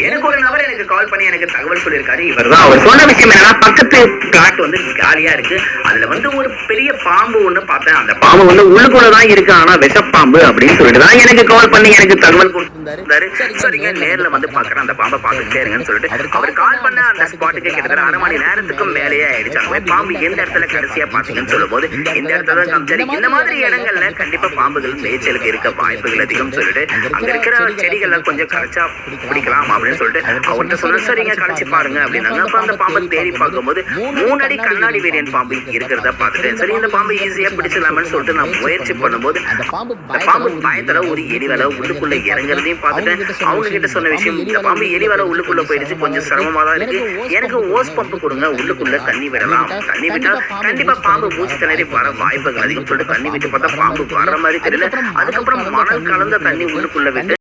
எனக்கு ஒரு நபர் எனக்கு கால் பண்ணி எனக்கு தகவல் சொல்லியிருக்காரு. இவர்தான். அவர் சொன்ன விஷயம் என்னன்னா, பக்கத்து பிளாட் வந்து காலியா இருக்கு, அதுல வந்து ஒரு பெரிய பாம்பு ஒண்ணு பார்த்தேன், அந்த பாம்பு வந்து உள்ளுக்குள்ளதான் இருக்கு, ஆனா விஷப்பாம்பு அப்படின்னு சொல்லிட்டு தான் எனக்கு கால் பண்ணி எனக்கு தகவல் கொடுத்திருந்தாரு. சரிங்க, நேர்ல வந்து பாக்குறேன், அந்த பாம்பை பார்த்துட்டே இருங்கன்னு சொல்லிட்டு அவர் கால் பண்ண அந்த ஸ்பாட்டுக்கு கிட்டத்தட்ட 1/2 மணி நேரத்துக்கும் மேலேயே ஆயிடுச்சு. அந்த பாம்பு எந்த இடத்துல கடைசியா பாத்தீங்கன்னு சொல்லும் போது இந்த இடத்துல காமிச்சாரு. இந்த மாதிரி இடங்கள்ல கண்டிப்பா பாம்புகள் மேய்ச்சலுக்கு இருக்க வாய்ப்புகள் அதிகம் சொல்லிட்டு அங்க இருக்கிற செடிகள்லாம் கொஞ்சம் கரைச்சா பிடிக்கலாம் அப்படின்னு சொல்லிட்டு அவர்கிட்ட சொன்ன. சரிங்க, கழிச்சு பாருங்க அப்படின்னாங்க. அப்ப அந்த பாம்பை தேடி பார்க்கும்போது 3 அடி கண்ணாடி வேரியன் பாம்பு இருக்கிறத பார்த்துட்டேன். சரி, இந்த பாம்பு ஈஸியா பிடிச்சிடலாம்னு சொல்லிட்டு நான் முயற்சி பண்ணும்போது அந்த பாம்பு பயத்துல ஒரு எலி வேலை உள்ளுக்குள்ள இறங்குறதையும் பார்த்துட்டேன். அவங்க கிட்ட சொன்ன விஷயம், இந்த பாம்பு எலி வேலை உள்ளுக்குள்ள போயிடுச்சு, கொஞ்சம் சிரமமா தான் இருக்கு, எனக்கு ஓஸ் பம்பு கொடுங்க, உள்ளுக்குள்ள தண்ணி விடலாம், தண்ணி விட்டா கண்டிப்பா பாம்பு மூச்சு திணறி வர வாய்ப்புகள் அதிகம் சொல்லிட்டு தண்ணி விட்டு பார்த்தா பாம்பு வர்ற மாதிரி தெரியல. அதுக்கப்புறம் மணல் கலந்த தண்ணி உள்ளுக்குள்ள விட்டு